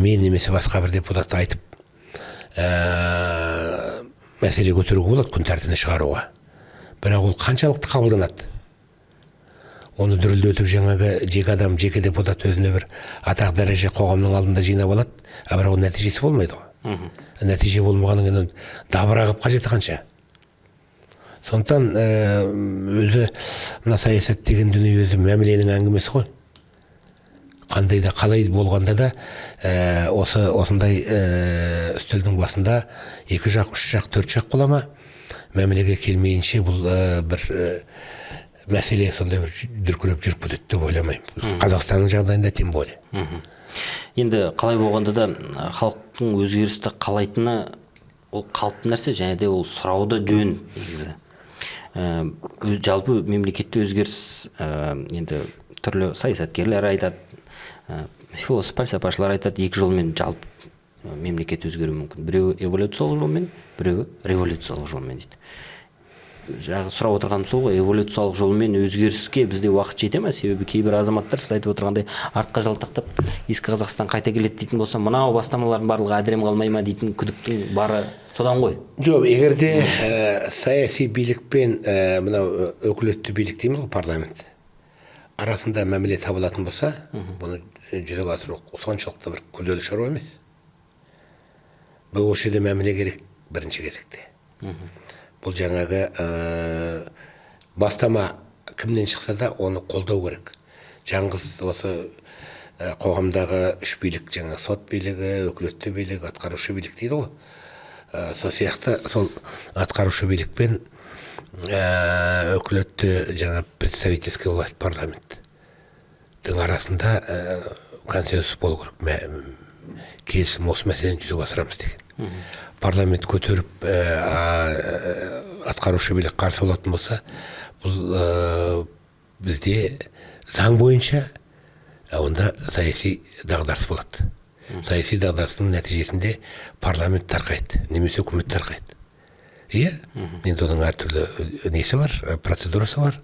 мен немесе басқа бір депутат айтып мәселе көтеруге болады, күн тәртібіне шығаруға. Бірақ ол қаншалықты қабылданады? Оны дүрілдетіп жаңағы жеке адам, жеке депутат өзіне бір атақ дәреже қоғамның алдында жинап алады, бірақ ол нәтижесі болмайды ғой. Нәтиже болмағаннан кейін дабырағып қажеті қанша? Сондықтан өзі мына саясат деген дүние өзі мәміленің әңгімесі ғой. Қандай да қалай болғанда да осындай үстелдің басында 2 жақ, 3 жақ, 4 жақ бола ма? Мәмілеге келмейінше бұл бір мәселе сондай бір дүркіреп жүріп кетеді деп ойламаймын. Қазақстанның жағдайында тем более. Енді қалай болғанда да халықтың өзгерісті қалайтыны ол қалыпты нәрсе, және де ол сұрауды жөн негізі. Жалпы мемлекетте өзгеріс енді түрлі саясаткерлер айтады, философ пәлсапашылар айтады, 2 жолмен жалпы мемлекет өзгеруі мүмкін. Біреуі эволюциялық жолмен, біреуі революциялық жолмен дейді. Жаңағы сұрап отырғаным сол ғой, эволюциялық жолмен өзгеріске бізде уақыт жете ме? Себебі кейбір азаматтар сіз айтып отырғандай артқа жалтақтап ескі Қазақстан қайта келеді дейтін болса, мынау бастамалардың барлығы әдірем қалмай ма дейтін күдіктің бары содан ғой. Жоқ, егерде саяси билікпен мынау өкілетті билік дейміз ғой, парламент арасында мәміле табылатын болса, бұны жүзеге асыру соншалықты бір күрделі шаруа емес. Бұл осы жерде мәміле керек бірінші кезекте. Бұл жаңағы бастама кімнен шықса да оны қолдау керек. Жаңғыз осы қоғамдағы 3 билік, жаңа сот билігі, өкілетті билік, атқарушы билік дейді ғой. Сол сияқты сол атқарушы билікпен өкілетті жаңа представительский власть парламенттің арасында консенсус болу керек. Келісім осы мәселені жүзеге асырамыз деген. Парламент көтеріп атқарушы билік қарсы болатын болса, бұл бізде заң бойынша онда саяси дағдарыс болады. Саяси дағдарыстың нәтижесінде парламент тарқайды, немесе үкімет тарқайды. Иә, енді оның әртүрлі несі бар, процедурасы бар.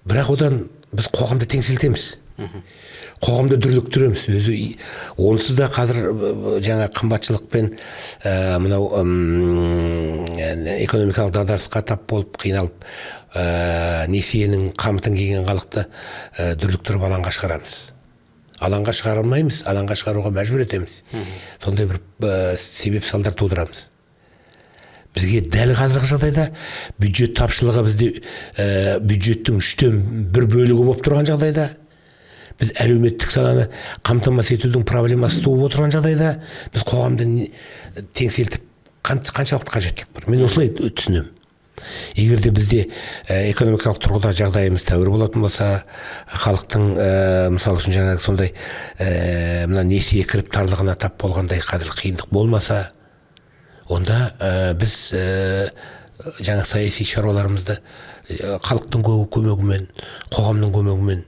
Бірақ одан біз қоғамды теңселтеміз. Қоғамды дүрліктіреміз. Онсыз да қазір жаңа қымбатшылықпен мынау экономикалық дағдарысқа тап болып қиналып несиенің қамытын киген халықты дүрліктіріп алаңға шығарамыз. Алаңға шығара алмаймыз, алаңға шығаруға мәжбүр етеміз. Сондай бір себеп салдар тудырамыз. Бізге дәл қазіргі жағдайда бюджет тапшылығы бізде бюджеттің 1/3 бөлігі болып тұрған жағдайда, біз әлеуметтік саланы қамтамасыз етудің проблемасы туып отырған жағдайда, біз қоғамды теңселтіп қаншалықты қажеттілік бар? Мен осылай түсінемін. Егер де бізде экономикалық тұрғыда жағдайымыз тәуір болатын болса, халықтың мысалы үшін жаңағы сондай мына несие кіріп тарлығына тап болғандай қазір қиындық болмаса, онда біз жаңа саяси шаруаларымызды халықтың көмегімен, қоғамның көмегімен,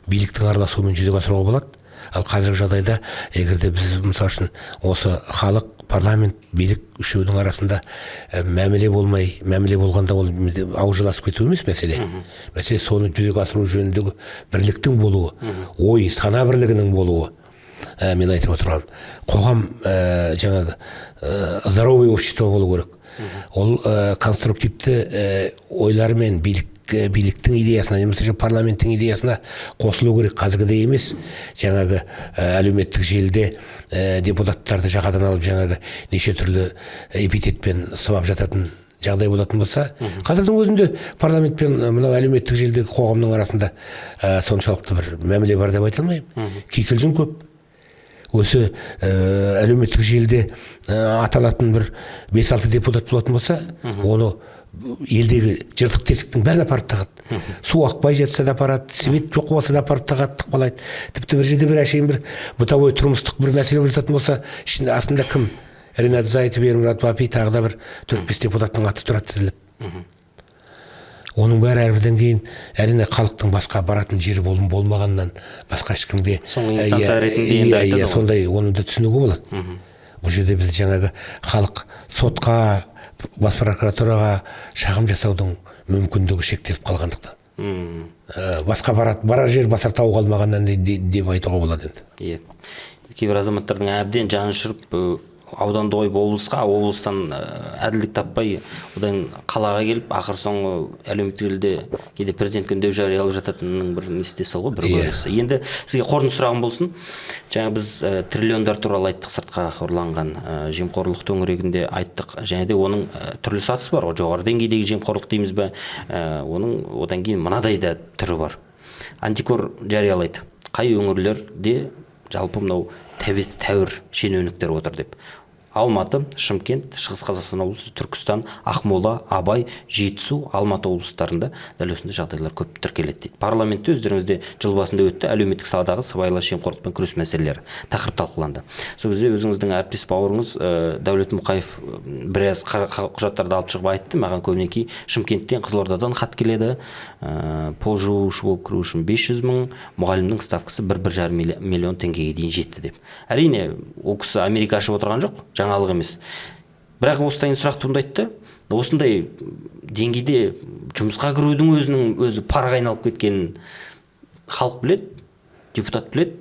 биліктің араласуымен жүзеге асыруға болады. Ал қазіргі жағдайда егерде біз мысалы үшін осы халық, парламент, билік үшеуінің арасында мәміле болмай, мәміле болғанда ол аужыласып кету емес мәселе. Мәселе соны жүзеге асыру жөніндегі бірліктің болуы, ой, сана бірлігінің болуы. Мен айтып отырғаным, қоғам жаңағы здоровый общество болу керек. Ол конструктивті ойлармен биліктің идеясына, немесе парламенттің идеясына қосылу керек. Қазіргідей емес, жаңағы әлеуметтік желіде депутаттарды жағадан алып жаңағы неше түрлі эпитетпен сыбап жататын жағдай болатын болса, қазірдің өзінде парламент пен мынау әлеуметтік желідегі қоғамның арасында соншалықты бір мәміле бар деп айта алмаймын. Кикілжің көп. Осы әлеуметтік желіде аталатын бір 5-6 депутат болатын болса, оны елдегі жыртық тесіктің бәрін апарып тағады. Су ақпай жатса да апарады, свет жоқ болса да апарып тағады, тықпалайды. Тіпті бір жерде бір әшейін бір бытовой тұрмыстық бір мәселе болып жататын болса, ішінде астында кім? Ренат Зайытов, Ермұрат Бапи, тағы да бір 4-5 депутаттың аты тұрады тізіліп. Оның бәрі әрбірден кейін әрине халықтың басқа баратын жері болмағаннан басқа ешкімге соңғы инстанция ретінде енді айтады ғой. Сондай оны да түсінуге болады. Бұл жерде біз жаңағы халық сотқа, бас прокуратураға шағым жасаудың мүмкіндігі шектеліп қалғандықтан. Басқа барар жер басар тауып қалмағаннан деп айтуға болады енді. Кейбір азаматтардың әбден жаны ұшырып ауданды қойып облыстан әділдік таппай, одан қалаға келіп, ақыр соңғы әлеуметтік желіде кейде президент үндеу жариялап жататынның бір несі де сол ғой, бір көрінісі. Енді сізге қорытынды сұрағым болсын. Жаңа біз триллиондар туралы айттық, сыртқа ұрланған жемқорлық төңірегінде айттық, және де оның түрлі сатысы бар ғой, жоғары деңгейдегі жемқорлық дейміз бе, оның одан кейін мынадай да түрі бар. Антикор жариялайды. Қай өңірлерде жалпы мынау тәуір шенеуніктер отыр деп. Алматы, Шымкент, Шығыс Қазақстан облысы, Түркістан, Ақмола, Абай, Жетісу, Алматы облыстарында дәл осындай жағдайлар көп тіркеледі дейді. Парламентте өздеріңізде жыл басында өтті, әлеуметтік саладағы сыбайлас жемқорлықпен күрес мәселелері тақырып талқыланды. Сол кезде өзіңіздің әріптес бауырыңыз Дәулет Мұқаев біраз құжаттарды алып шығып айтты, маған көбінесе Шымкенттен, Қызылордадан хат келеді. Пол жуушы болып кіру үшін 500 мың, мұғалімнің ставкасы 1,5 миллион теңгеге дейін жетті деп. Әрине, ол кісі Америка ашып отырған жоқ, жаңалық емес. Бірақ осыдан сұрақ туындайды. Осындай деңгейде жұмысқа кірудің өзі параға айналып кеткенін халық біледі, депутат біледі,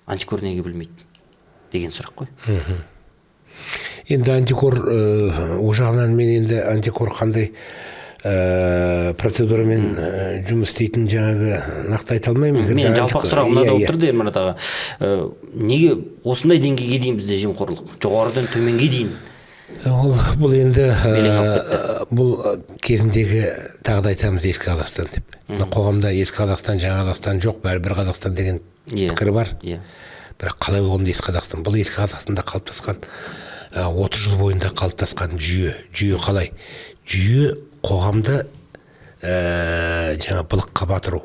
антикор неге білмейді деген сұрақ қой. Енді антикор, о жағынан мен енді антикор қандай процедурамен жұмыс істейтін жаңағы нақты айта алмаймын. Мен жалпақ сұрақ мынада болып тұрды Ермұрат аға. Неге осындай деңгейге дейін бізде жемқорлық? Жоғарыдан төменге дейін? Бұл енді бұл кезіндегі тағы да айтамыз ескі Қазақстан деп. Қоғамда ескі Қазақстан, жаңа Қазақстан жоқ, бәрі бір Қазақстан деген пікір бар. Бірақ қалай болғанда ескі Қазақстан? Бұл ескі Қазақстанда қалыптасқан 30 жыл бойында қалыптасқан жүйе қалай? Жүйе қоғамды жаңа былыққа батыру.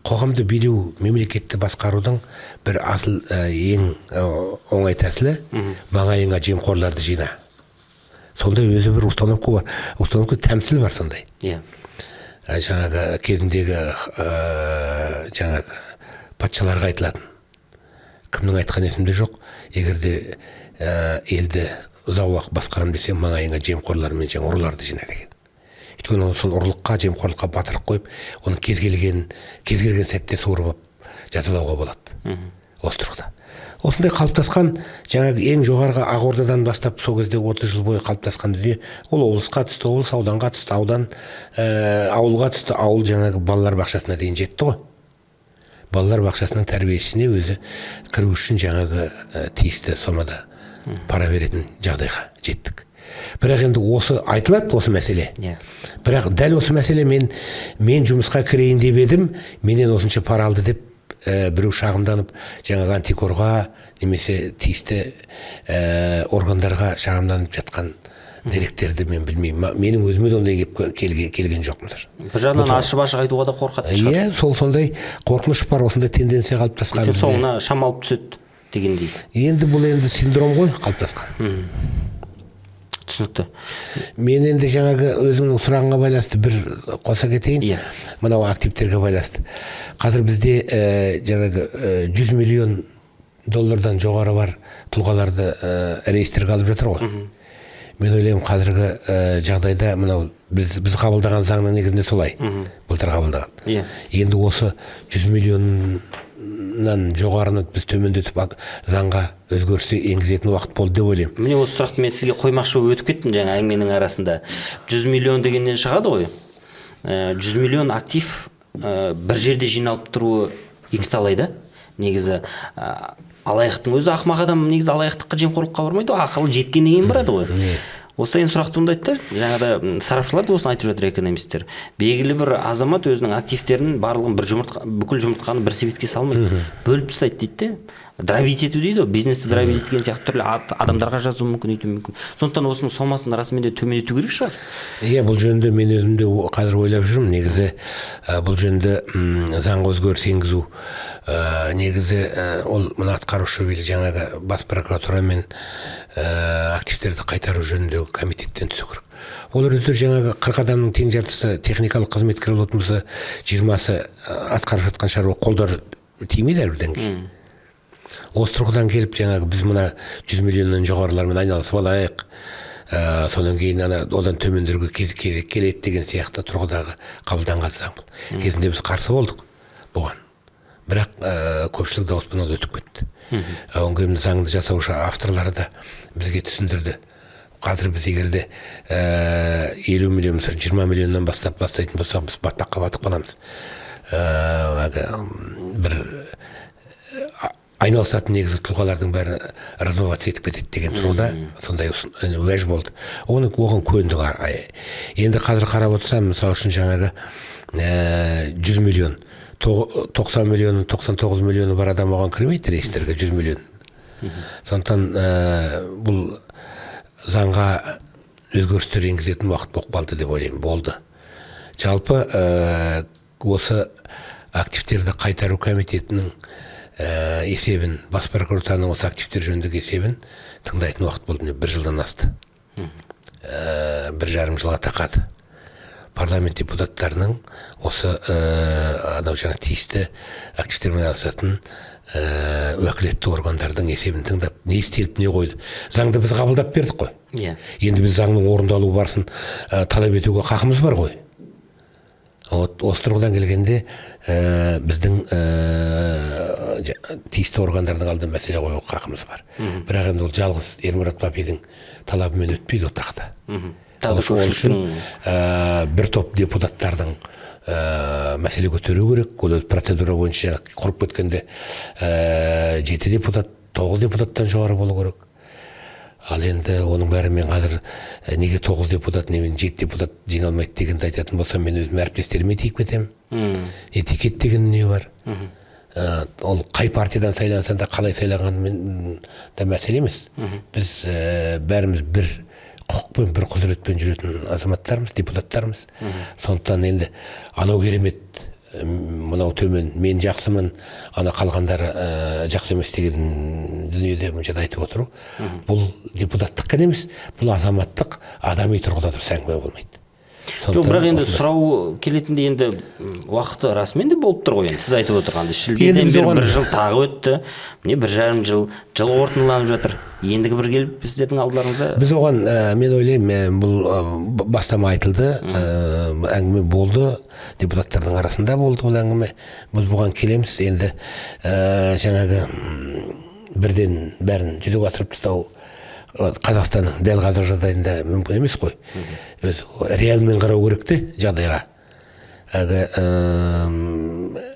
Қоғамды билеу, мемлекетті басқарудың бір асыл ең оңай тәсілі маңайыңа жемқорларды жина. Сондай өзі бір установка бар. Установка тәмсіл бар сондай. Жаңағы кезіндегі жаңағы патшаларға айтылатын. Кімнің айтқан есімде жоқ. Егерде елді ұзақ уақыт басқарам десең, маңайыңа жемқорлар мен ұрыларды жина деген. Өйткені сол ұрлыққа, жемқорлыққа батырып қойып, оны кез келген сәтте суырып жазалауға болады. Осы тұрғыда. Осындай қалыптасқан, жаңағы ең жоғарғы Ақордадан бастап сол кезде 30 жыл бойы қалыптасқан дүние, ол облысқа түсті, облыс ауданға түсті, аудан ауылға түсті, ауыл жаңағы балалар бақшасына дейін жетті ғой. Балалар бақшасының тәрбиесіне өзі кіру үшін жаңағы тиісті сомада пара беретін жағдайға жеттік. Бірақ енді осы айтылады осы мәселе. Бірақ дәл осы мәселе мен жұмысқа кірейін деп едім, менен осынша пара алды деп біреу шағымданып, жаңағы антикорға немесе тиісті органдарға шағымданып жатқан деректерді мен білмеймін. Менің өзіме де ондай келген жоқ мыдыр. Бір жағынан ашық айтуға да қорқады шығар. Сондай қорқыныш бар, осындай тенденция қалыптасқан. Соңына шамалып түседі дегендей. Енді бұл синдром ғой қалыптасқан. Түсінікті. Мен енді жаңағы өзіңнің сұрағыңа байланысты бір қоса кетейін. Мынау активтерге байланысты. Қазір бізде жаңағы 100 миллион доллардан жоғары бар тұлғаларды реестрге алып жатыр ғой. Мен ойлаймын қазіргі жағдайда мынау біз қабылдаған заңның негізінде солай. Былтыр қабылдаған. Енді осы 100 миллионнан жоғарыны біз төмендетіп заңға өзгеріс енгізетін уақыт болды деп ойлаймын. Міне осы сұрақты мен сізге қоймақшы болып өтіп кеттім жаңа әңгіменің арасында. 100 миллион дегеннен шығады ғой. 100 миллион актив бір жерде жиналып тұруы екіталай да. Негізі алаяқтың өзі ақымақ адам негізі алаяқтыққа жемқорлыққа бармайды, ақылы жеткеннен кейін барады ғой. Осыдан сұрақ туындайды. Жаңада сарапшылар да осыны айтып жатыр, экономистер. Белгілі бір азамат өзінің активтерінің барлығын бүкіл жұмыртқаны бір себетке салмайды. Бөліп тастайды дейді де. дробить ету дейді, бизнесті дробить еткен сияқты түрлі адамдарға жазу мүмкін, өйту мүмкін. Сондықтан осының сомасын расымен де төмендету керек шығар. Иә, бұл жөнінде мен өзім де қазір ойлап жүрмін. Негізі бұл жөнінде заңға өзгеріс енгізу, негізі ол мына атқарушы билік жаңағы бас прокуратура мен активтерді қайтару жөніндегі комитеттен түсу керек. Ол өздері жаңағы 40 адамның тең жартысы техникалық қызметкер болатын болса, 20-сы атқарып жатқан шаруа қолдары тимейді әрбірден кейін. Осы тұрғыдан келіп, жаңағы біз мына 100 миллионнан жоғарылармен айналысып алайық, содан кейін одан төмендерге кезек келеді деген сияқты тұрғыдағы қабылданған заң бұл. Кезінде біз қарсы болдық бұған. Бірақ көпшілік дауыспен ол өтіп кетті. Одан кейін заңды жасаушы авторлары да бізге түсіндірді. Қазір біз егерде 50 миллион, 20 миллионнан бастайтын болсақ, біз батпаққа батып қаламыз. Бір айналысатын негізгі тұлғалардың бәрі размываться етіп кетеді деген тұрғыда сондай уәж болды. Оған көндік. Енді қазір қарап отырсам, мысалы үшін жаңағы 100 миллион, 90 миллион, 99 миллионы бар адам оған кірмейді реестрге 100 миллион. Сондықтан бұл заңға өзгерістер енгізетін уақыт болып қалды деп ойлаймын. Болды. Жалпы осы активтерді қайтару комитетінің есебін, бас прокуратураның осы активтер жөніндегі есебін тыңдайтын уақыт болды. 1 жылдан асты. 1,5 жылға тақады. Парламент депутаттарының осы жаңа тиісті активтермен айналысатын уәкілетті органдардың есебін тыңдап, не істеліп, не қойды. Заңды біз қабылдап бердік қой. Енді біз заңның орындалу барысын талап етуге хақымыз бар ғой. Осы тұрғыдан келгенде біздің тиісті органдардың алдында мәселе қоюға хақымыз бар. Бірақ енді ол жалғыз Ермұрат Бапидің талабымен өтпейді ол тақта. Ол үшін бір топ депутаттардың мәселе көтеру керек. Ол процедура бойынша құрып кеткенде 7 депутат, 9 депутаттан жоғары болу керек. Ал енді оның бәрі мен қазір неге 9 депутат, немен 7 депутат жиналмайды дегенді айтатын болсам, мен өзім әріптестеріме тиіп кетемін. Этикет деген не бар. Ол қай партиядан сайланса да қалай сайланған да мәселе емес. Біз бәріміз бір құқықпен, бір құзыретпен жүретін азаматтармыз, депутаттармыз. Сондықтан енді анау керемет, мынау төмен, мен жақсымын, ана қалғандары жақсы емес деген дүниеде мұншада айтып отыру. Бұл депутаттық қана емес, бұл азаматтық, адами тұрғыда дұрыс әңгіме болмайды. Жоқ, бірақ енді сұрау келетінде енді уақыты расымен де болып тұр ғой. Сіз айтып отырғанды шілдеден бері 1 жыл тағы өтті. Міне 1,5 жыл қорытындыланып жатыр. Ендігі бір келіп сіздердің алдыларыңызда. Біз оған, мен ойлаймын, бұл бастама айтылды, әңгіме болды, депутаттардың арасында болды бұл әңгіме. Біз бұған келеміз. Енді жаңағы бірден бәрін жүзеге асырып тастау Қазақстанның дәл қазір жағдайында мүмкін емес қой. Реалмен қарау керек те жағдайға.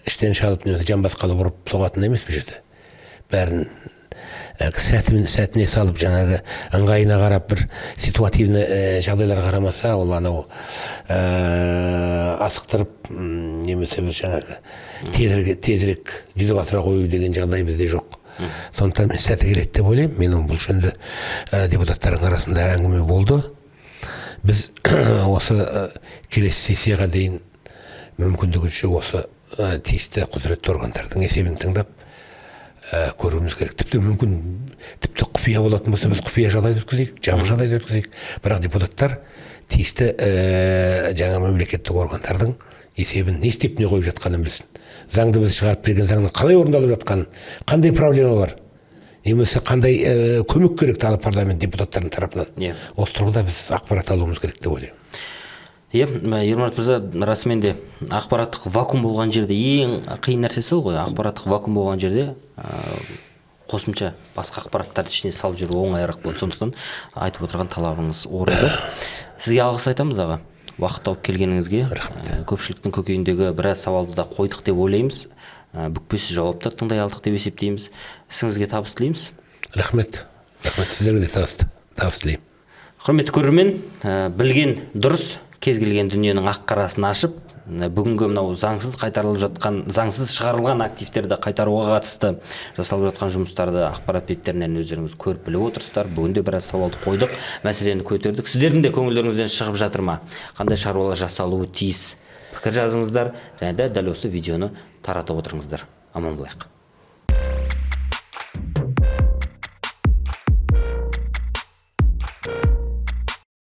Іштен шалып жан басқалы бұрып соғатын емес бұл жерде. Бәрін сәтіне салып, жаңағы ыңғайына қарап, бір ситуативні жағдайлар қарамаса, ол анау асықтырып, немесе бір жаңағы тезірек жүзеге асыра қою деген жағдай бізде жоқ. Сондықтан мен сәті келеді деп ойлаймын. Мен бұл жөнінде депутаттардың арасында әңгіме болды. Біз осы келесі сессияға дейін мүмкіндігінше осы тиісті құзыретті органдардың есебін тыңдап көруіміз керек. Тіпті мүмкін, тіпті құпия болатын болса, біз құпия жағдайда өткізейік, жабық жағдайда өткізейік. Бірақ депутаттар тиісті жаңа мемлекеттік органдардың есебін не істеп не қойып жатқанын білсін. Заңды біз шығарып берген заңның қалай орындалып жатқанын, қандай проблема бар, немесе қандай көмек керек тағы парламент депутаттарының тарапынан. Осы тұрғыда біз ақпарат алуымыз керек деп ойлаймын. Ермұрат мырза, расымен де ақпараттық вакуум болған жерде ең қиын нәрсе сол ғой. Ақпараттық вакуум болған жерде қосымша басқа ақпараттарды ішіне салып жүру оңайырақ болады. Сондықтан айтып отырған талабыңыз орынды. Сізге алғыс айтамыз аға. Уақыт тауып келгеніңізге. Көпшіліктің көкейіндегі біраз сауалды да қойдық деп ойлаймыз. Бүкпесіз жауаптар тыңдай алдық деп есептейміз. Ісіңізге табыс тілейміз. Рахмет. Сіздерге де табыс тілеймін. Құрметті көрермен, білген дұрыс, кез келген дүниенің ақ қарасын ашып, бүгінгі мынау заңсыз қайтарылып жатқан, заңсыз шығарылған активтерді қайтаруға қатысты жасалып жатқан жұмыстарды ақпарат беттерінен өздеріңіз көріп біліп отырсыздар. Бүгін де біраз сауалды қойдық, мәселені көтердік. Сіздердің де көңілдеріңізден шығып жатыр ма? Қандай шаруалар жасалуы тиіс? Пікір жазыңыздар және дәл осы видеоны таратып отырыңыздар. Аман болайық.